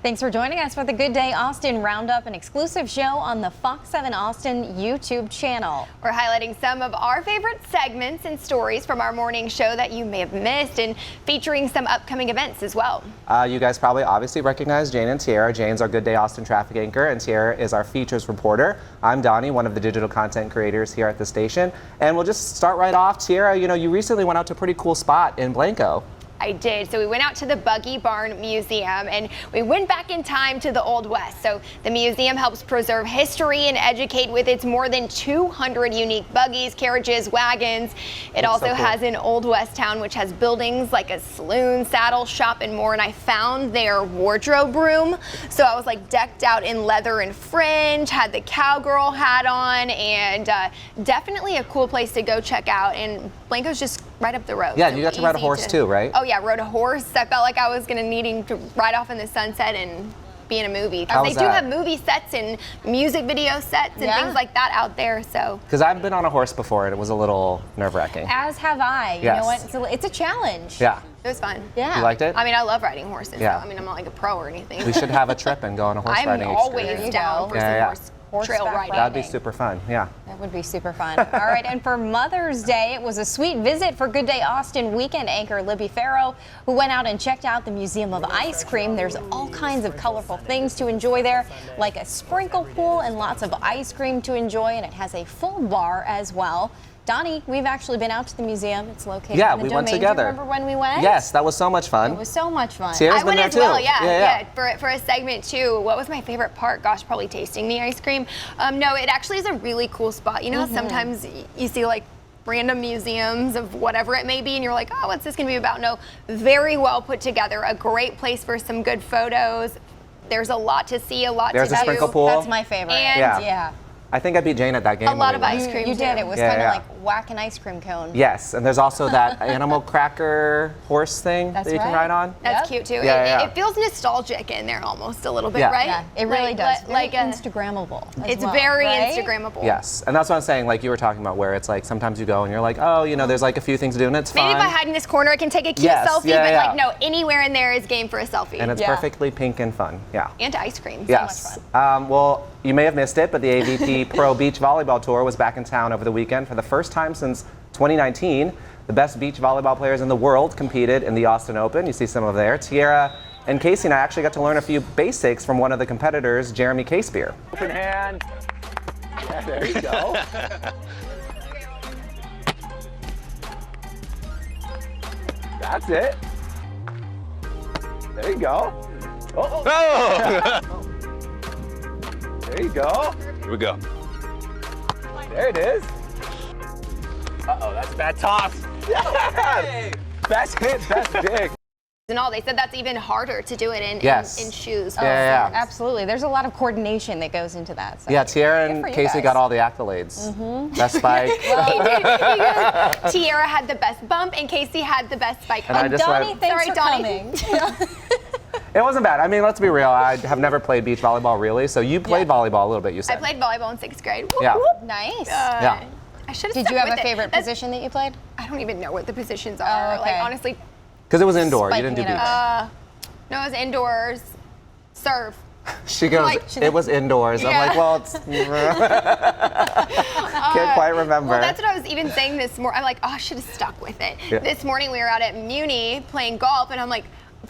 Thanks for joining us for the Good Day Austin Roundup, an exclusive show on the Fox 7 Austin YouTube channel. We're highlighting some of our favorite segments and stories from our morning show that you may have missed, and featuring some upcoming events as well. You guys probably obviously recognize Jane and Tierra. Jane's our Good Day Austin traffic anchor, and Tierra is our features reporter. I'm Donny, one of the digital content creators here at the station. And we'll just start right off. Tierra, you recently went out to a pretty cool spot in Blanco. I did. So we went out to the Buggy Barn Museum, and we went back in time to the Old West. So the museum helps preserve history and educate with its more than 200 unique buggies, carriages, wagons. It also has an Old West town, which has buildings like a saloon, saddle shop, and more. And I found their wardrobe room. So I was like decked out in leather and fringe, had the cowgirl hat on, and definitely a cool place to go check out. And Blanco's just right up the road. Yeah, so you got to ride a horse too, right? Oh yeah, rode a horse. I felt like I was needing to ride off in the sunset and be in a movie. How They was do that? have movie sets and music video sets and things like that out there. So. Because I've been on a horse before and it was a little nerve-wracking. As have I. You know what? It's a challenge. Yeah. It was fun. Yeah. You liked it? I mean, I love riding horses. Yeah. So, I mean, I'm not like a pro or anything. We should have a trip and go on a horse riding I'm experience. always down for some horse trail Horseback riding. That'd be super fun, yeah. That would be super fun. All right, and for Mother's Day, it was a sweet visit for Good Day Austin weekend anchor Libby Farrow, who went out and checked out the Museum of Ice Cream. There's all kinds of colorful things to enjoy there, like a sprinkle pool and lots of ice cream to enjoy, and it has a full bar as well. Donnie, we've actually been out to the museum. It's located in the we went Domain. together. Do you remember when we went? Yes, that was so much fun. It was so much fun. Tierra's I went been as there well, too. yeah. For a segment too. What was my favorite part? Gosh, probably tasting the ice cream. No, it actually is a really cool spot. You know, sometimes you see like random museums of whatever it may be, and you're like, oh, what's this gonna be about? No, very well put together. A great place for some good photos. There's a lot to see, a lot There's to a do. sprinkle pool. That's my favorite. And yeah. I think I beat Jane at that game. a lot when of we went. ice cream. You did. It was Yeah, kind of yeah. like whack an ice cream cone. Yes, and there's also that animal cracker horse thing That's that you can right. ride on. That's cute too. Yeah. It feels nostalgic in there almost a little bit, Yeah. right? Yeah, it really does. Very Like Instagrammable. as it's well, very right? Instagrammable. Yes, and that's what I'm saying, like you were talking about, where it's like sometimes you go and you're like, oh, there's like a few things to do and it's Maybe fun. if I hide in this corner, I can take a cute Yes, selfie, yeah, but yeah. like no, anywhere in there is game for a selfie. And it's perfectly pink and fun, yeah. And ice cream. Yes. So much fun. Well, you may have missed it, but the AVP Pro Beach Volleyball Tour was back in town over the weekend for the first time since 2019. The best beach volleyball players in the world competed in the Austin Open. You see some of there. Tierra and Casey and I actually got to learn a few basics from one of the competitors, Jeremy Casebeer. Open hand. Yeah, there you go. That's it. There you go. Oh. There you go. Here we go. There it is. Uh-oh, that's a bad toss. Yeah! Best hit, best dig. And all, they said that's even harder to do it in shoes. Yeah. Absolutely. There's a lot of coordination that goes into that. So. Yeah, Tierra Good and for you Casey guys. got all the accolades. Best spike. He goes, Tierra had the best bump and Casey had the best spike. And I just Donnie, went- thanks Sorry, for Donnie. coming. It wasn't bad. I mean, let's be real. I have never played beach volleyball really. So you played volleyball a little bit, you I said. played volleyball in 6th grade. Whoop, Yeah. whoop. Nice. Yeah. I should have Did stuck you have with a it. favorite position that you played? I don't even know what the positions are. okay. Like honestly, Because it was indoor. You Spiking didn't do it beach. up. no, it was indoors. Serve. She goes, like- it was indoors. I'm like, well, it's... Can't quite remember. Well, that's what I was even saying this morning. I'm like, oh, I should have stuck with it. Yeah. This morning we were out at Muni playing golf, and I'm like,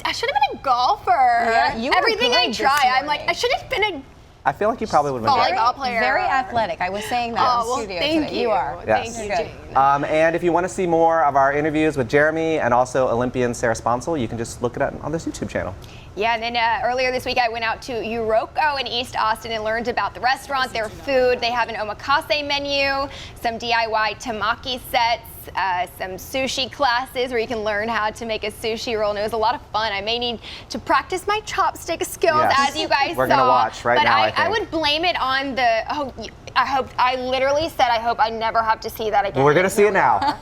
I should have been a golfer. Yeah, you were Everything I good this try, I'm like, morning. I should have been a I feel like you probably would have been volleyball great. player. Very athletic. I was saying that Oh, in the well, studio thank today. you. are. Yes. Thank you, Good. Jane. And if you want to see more of our interviews with Jeremy and also Olympian Sarah Sponsel, you can just look it up on this YouTube channel. Yeah, and then earlier this week I went out to Uroko in East Austin and learned about the restaurant, their food. They have an omakase menu, some DIY tamaki sets, some sushi classes where you can learn how to make a sushi roll, and it was a lot of fun. I may need to practice my chopstick skills, Yes. as you guys We're saw. gonna watch right but now, I I think. would blame it on the, I literally said I hope I never have to see that again. We're going to see it now.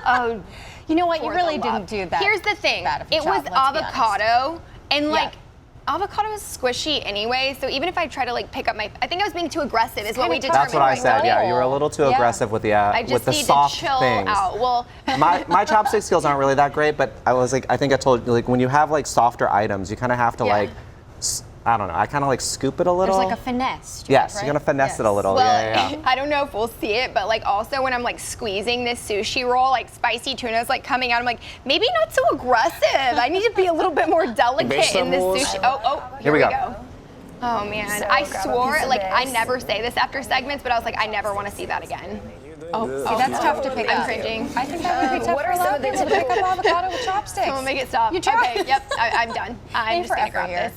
Oh, You know what? You for really the didn't love. do that. Here's the thing. bad of a It job, was let's be honest. avocado, and like Yeah. avocado is squishy anyway. So even if I try to like pick up my, I think I was being too aggressive. Is what we kinda determined. That's what I right said. now. Yeah, you were a little too Yeah. aggressive with the I just with the need soft to chill things. out. Well, my chopstick skills aren't really that great, but I was like, I think I told you, like when you have like softer items, you kind of have to Yeah. like I don't know. I kind of like scoop it a little. There's like a finesse to Yes, it, right? you're gonna finesse it a little. Well, yeah. I don't know if we'll see it, but like also when I'm like squeezing this sushi roll, like spicy tuna is like coming out. I'm like, maybe not so aggressive. I need to be a little bit more delicate in this sushi. Oh, here we go. Oh man, I swore, like I never say this after segments, but I was like, I never want to see that again. Oh, see, that's tough to pick up. I'm cringing. I think that would be tough for a lot of people to pick up avocado with chopsticks. Someone make it stop. You try. Okay, yep, I'm done. I'm just gonna grab this.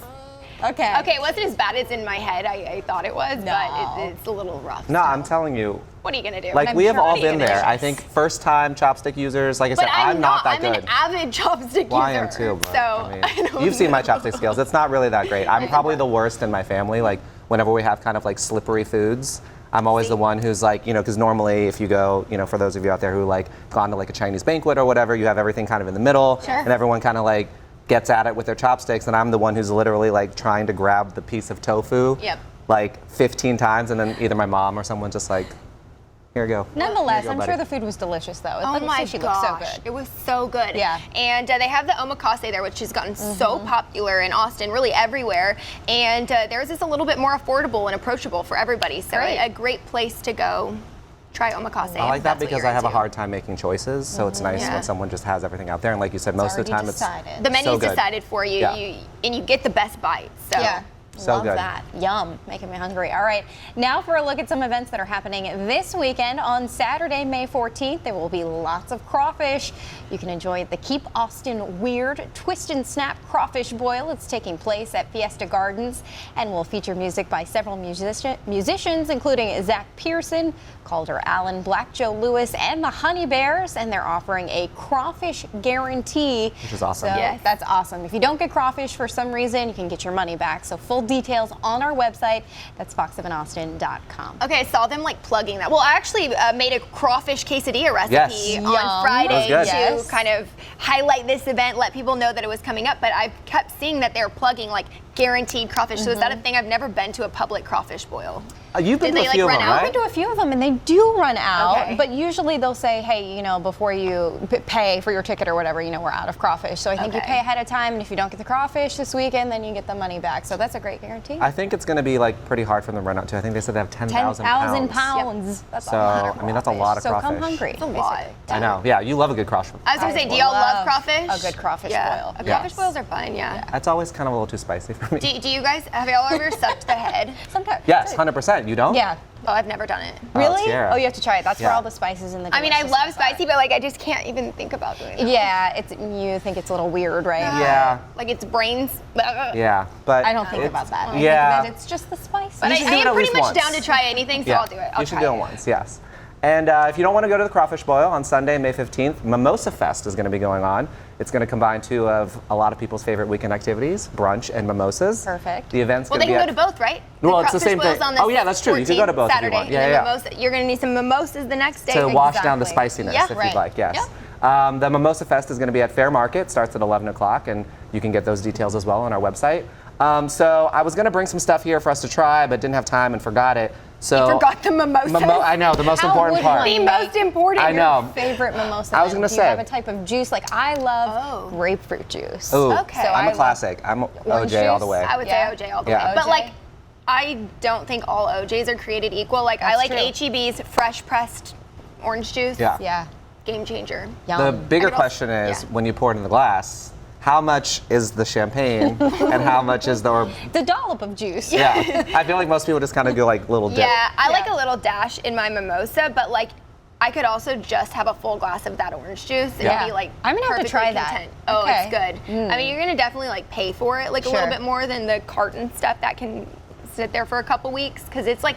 Okay. Okay, it wasn't as bad as in my head I thought it was, but it's a little rough. No, I'm telling you. What are you gonna do? Like we have all What are you been gonna there. do? I think first time chopstick users, like I said, But I'm not that I'm good. an avid chopstick Well, I user. am too, but So I mean, don't you've seen my know. chopstick skills. It's not really that great. I'm probably the worst in my family. Like whenever we have kind of like slippery foods, I'm always the one who's like, you know, because normally if you go, you know, for those of you out there who like gone to like a Chinese banquet or whatever, you have everything kind of in the middle, and everyone kind of like gets at it with their chopsticks, and I'm the one who's literally like trying to grab the piece of tofu like 15 times, and then either my mom or someone just like, here you go. Nonetheless, Here you go, I'm sure buddy. the food was delicious, though. Oh The my sushi gosh, looked so good. it was so good. Yeah. And they have the omakase there, which has gotten so popular in Austin, really everywhere. And theirs is a little bit more affordable and approachable for everybody. So Great. a great place to go try omakase. I like if that that's what because you're I have a into. hard time making choices, so it's nice Yeah. when someone just has everything out there. And like you said, most of the time it's decided. The menu's so good. decided for you, Yeah. and you get the best bites. So. Yeah. So Love good. that. Yum. Making me hungry. All right. Now for a look at some events that are happening this weekend. On Saturday, May 14th, there will be lots of crawfish. You can enjoy the Keep Austin Weird Twist and Snap Crawfish Boil. It's taking place at Fiesta Gardens and will feature music by several musicians, including Zach Pearson, Calder Allen, Black Joe Lewis, and the Honey Bears. And they're offering a crawfish guarantee. Which is awesome. So Yes. that's awesome. If you don't get crawfish for some reason, you can get your money back. So full details on our website. That's fox7austin.com. Okay, I saw them like plugging that. Well, I actually made a crawfish quesadilla recipe Yes. on Yum. Friday That was good. to Yes. kind of highlight this event, let people know that it was coming up. But I kept seeing that they're plugging like guaranteed crawfish. So is that a thing? I've never been to a public crawfish boil. You've been Did to they, a few like, of them, run out? I've right? been to a few of them, and they do run out. Okay. But usually they'll say, hey, you know, before you pay for your ticket or whatever, you know, we're out of crawfish. So I think you Okay. pay ahead of time, and if you don't get the crawfish this weekend, then you get the money back. So that's a great guarantee. I think it's going to be like pretty hard for them to run out too. I think they said they have 10,000 10,000 pounds. pounds. That's So, a lot of I mean, that's a lot of So crawfish. come hungry. That's a lot. I know. Yeah, you love a good crawfish. I was gonna say, do y'all love crawfish? a good crawfish boil. Crawfish Yes. boils are fun, yeah. That's always kind of a little too spicy for me. Do you guys, have y'all ever sucked the head? Sometimes. Yes, 100%. You don't? Yeah. Oh, I've never done it. Really? Tierra. Oh, you have to try it. That's where Yeah. all the spices and the I mean, I delicious love stuff are. spicy, but like I just can't even think about doing it. Yeah, you think it's a little weird, right? Yeah. Like it's brains. Yeah, but I don't think it's- about that. I Yeah. think that it's just the spice. But You I should do it am at pretty least much down once. to try anything, so Yeah, I'll do it. I'll you should try do it once, yes. And if you don't want to go to the Crawfish Boil on Sunday, May 15th, Mimosa Fest is going to be going on. It's going to combine two of a lot of people's favorite weekend activities, brunch and mimosas. Perfect. The event's Well, going they to be can go to both, right? Well, it's the Crawfish same boil's thing. on the Oh, yeah, that's true. You can go to 14th, both if you Saturday, want. Yeah, and then yeah. Mimosa, you're going to need some mimosas the next day. to wash down the Exactly. spiciness Yeah. if Right. you'd like, yes. Yeah. The Mimosa Fest is going to be at Fair Market, starts at 11 o'clock, and you can get those details as well on our website. So I was going to bring some stuff here for us to try, but didn't have time and forgot it. So You forgot the mimosas. I know, the most How important would part. one The make most important. I know. favorite mimosa? I was then? gonna Do say. you have a type of juice? Like I love Oh. grapefruit juice. Ooh, Okay. So I'm I a classic. I'm orange OJ all the juice. way. I would Yeah. say OJ all the Yeah. way. But OJ? like, I don't think all OJs are created equal. Like, I That's like true. HEB's fresh pressed orange juice. Yeah. Yeah. Game changer. Yum. The bigger I could also- question is, yeah. when you pour it in the glass, how much is the champagne and how much is the? The dollop of juice. Yeah, I feel like most people just kind of go like little dip. Yeah, I like Yeah. a little dash in my mimosa, but like, I could also just have a full glass of that orange juice and Yeah. be like, I'm gonna have to perfectly try that. content. Oh, Okay. it's good. I mean, you're gonna definitely like pay for it like a little Sure. bit more than the carton stuff that can sit there for a couple weeks because it's like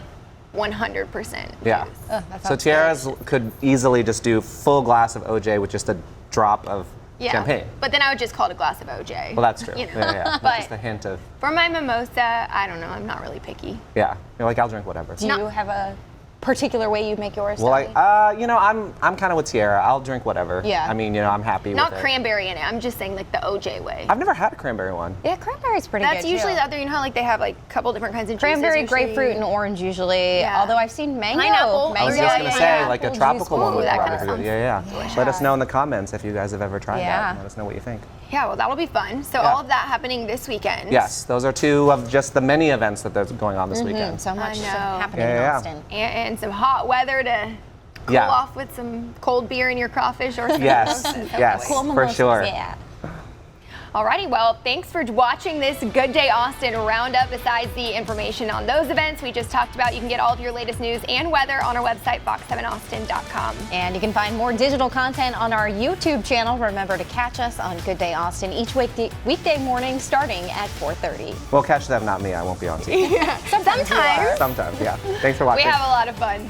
100% Yeah. juice. that So sounds Tierra's could easily just do full glass of OJ with just a drop of Yeah. champagne. But then I would just call it a glass of OJ. Well, that's true. You know? Yeah. But Just a hint of, for my mimosa, I don't know. I'm not really picky. yeah. You're like, I'll drink whatever. Do you have a particular way you make yours? Well, Sally? I'm kind of with Tierra. I'll drink whatever. Yeah. I mean, I'm happy Not with it. cranberry in it. I'm just saying like the OJ way. I've never had a cranberry one. yeah, cranberry's pretty That's good. usually too. the other, you know how like they have like a couple different kinds of juices Cranberry, usually? grapefruit, and orange usually. Yeah. Although I've seen mango. Pineapple. I was Mango, just gonna say, like a apple tropical juice. one would Ooh, that probably kinda be good. sounds Yeah. Let us know in the comments if you guys have ever tried Yeah. that. Let us know what you think. Yeah, well, that'll be fun. So all of that happening this weekend. Yes, those are two of just the many events that are going on this weekend. So much I know. happening in Austin. And some hot weather to cool off with some cold beer in your crawfish or some Yes, mimosas, yes, Cool for mimosas, sure. Yeah. Alrighty, well, thanks for watching this Good Day Austin roundup. Besides the information on those events we just talked about, you can get all of your latest news and weather on our website, fox7austin.com. And you can find more digital content on our YouTube channel. Remember to catch us on Good Day Austin each weekday morning starting at 4:30. We'll catch them, not me. I won't be on TV. Sometimes Sometimes, yeah. Thanks for we watching. have a lot of fun.